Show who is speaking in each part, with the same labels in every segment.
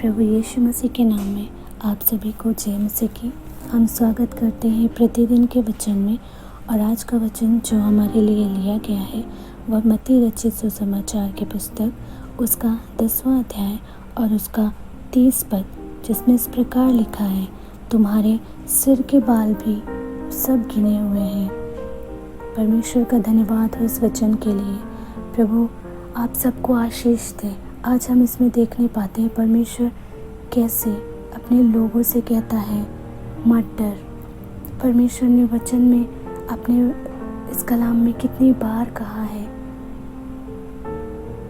Speaker 1: प्रभु यीशु मसीह के नाम में आप सभी को जय मसीह की। हम स्वागत करते हैं प्रतिदिन के वचन में। और आज का वचन जो हमारे लिए लिया गया है वह मत्ती रचित सुसमाचार की पुस्तक उसका 10वां अध्याय और उसका 30 पद, जिसमें इस प्रकार लिखा है, तुम्हारे सिर के बाल भी सब गिने हुए हैं। परमेश्वर का धन्यवाद हो इस वचन के लिए। प्रभु आप सबको आशीष दें। आज हम इसमें देखने पाते हैं परमेश्वर कैसे अपने लोगों से कहता है मत डर। परमेश्वर ने वचन में अपने इस कलाम में कितनी बार कहा है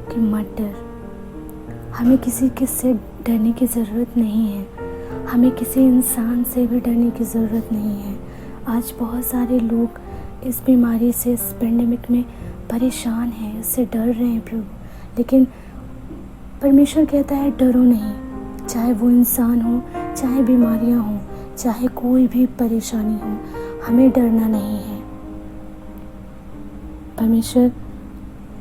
Speaker 1: कि मत डर। हमें किसी के से डरने की ज़रूरत नहीं है, हमें किसी इंसान से भी डरने की ज़रूरत नहीं है। आज बहुत सारे लोग इस बीमारी से, इस पेंडेमिक में परेशान हैं, इससे डर रहे हैं प्रभु। लेकिन परमेश्वर कहता है डरो नहीं, चाहे वो इंसान हो, चाहे बीमारियां हो, चाहे कोई भी परेशानी हो, हमें डरना नहीं है। परमेश्वर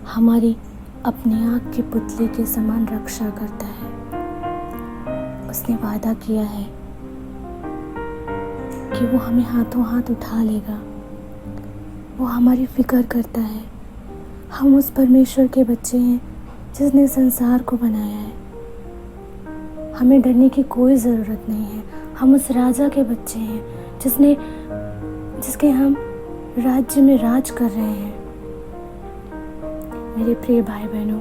Speaker 1: हमारी अपने आँख के पुतले के समान रक्षा करता है। उसने वादा किया है कि वो हमें हाथों हाथ उठा लेगा। वो हमारी फिक्र करता है। हम उस परमेश्वर के बच्चे हैं जिसने संसार को बनाया है। हमें डरने की कोई ज़रूरत नहीं है। हम उस राजा के बच्चे हैं जिसके हम राज्य में राज कर रहे हैं। मेरे प्रिय भाई बहनों,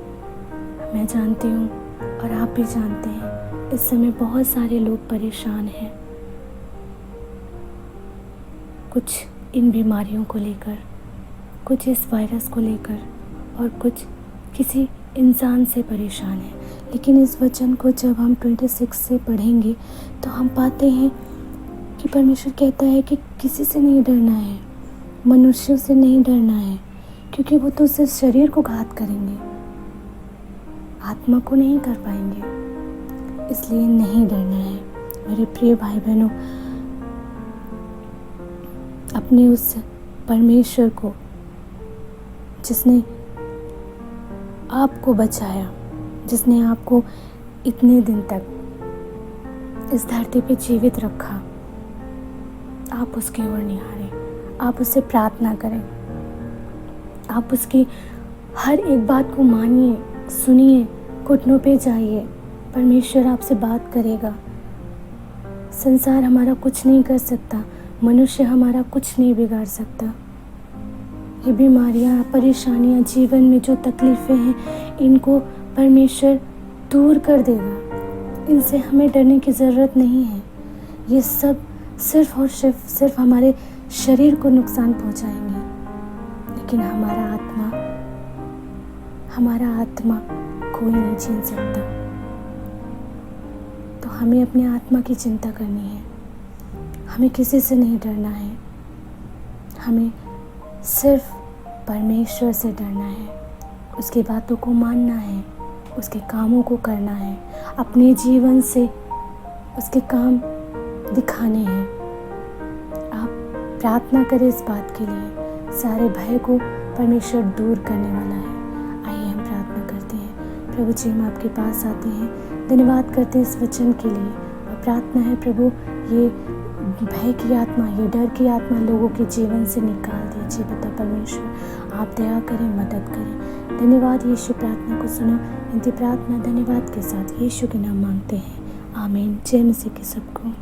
Speaker 1: मैं जानती हूँ और आप भी जानते हैं, इस समय बहुत सारे लोग परेशान हैं, कुछ इन बीमारियों को लेकर, कुछ इस वायरस को लेकर और कुछ किसी इंसान से परेशान है। लेकिन इस वचन को जब हम 26 से पढ़ेंगे तो हम पाते हैं कि परमेश्वर कहता है कि किसी से नहीं डरना है, मनुष्यों से नहीं डरना है, क्योंकि वो तो सिर्फ शरीर को घात करेंगे, आत्मा को नहीं कर पाएंगे। इसलिए नहीं डरना है। मेरे प्रिय भाई बहनों, अपने उस परमेश्वर को जिसने आपको बचाया, जिसने आपको इतने दिन तक इस धरती पे जीवित रखा, आप उसकी ओर निहारें, आप उससे प्रार्थना करें, आप उसकी हर एक बात को मानिए, सुनिए, घुटनों पे जाइए। परमेश्वर आपसे बात करेगा। संसार हमारा कुछ नहीं कर सकता, मनुष्य हमारा कुछ नहीं बिगाड़ सकता। ये बीमारियाँ, परेशानियाँ, जीवन में जो तकलीफ़ें हैं, इनको परमेश्वर दूर कर देगा। इनसे हमें डरने की ज़रूरत नहीं है। ये सब सिर्फ और सिर्फ हमारे शरीर को नुकसान पहुंचाएंगे, लेकिन हमारा आत्मा कोई नहीं छीन सकता। तो हमें अपने आत्मा की चिंता करनी है। हमें किसी से नहीं डरना है। हमें सिर्फ परमेश्वर से डरना है, उसकी बातों को मानना है, उसके कामों को करना है, अपने जीवन से उसके काम दिखाने हैं। आप प्रार्थना करें इस बात के लिए। सारे भय को परमेश्वर दूर करने वाला है। आइए हम प्रार्थना करते हैं। प्रभु जी, हम आपके पास आते हैं, धन्यवाद करते हैं इस वचन के लिए। और प्रार्थना है प्रभु, ये भय की आत्मा, ये डर की आत्मा लोगों के जीवन से निकाल दीजिए। पिता परमेश्वर, आप दया करें, मदद करें। धन्यवाद यीशु, प्रार्थना को सुना। इनकी प्रार्थना धन्यवाद के साथ यीशु के नाम मांगते हैं, आमीन। जय मसीह के सबको।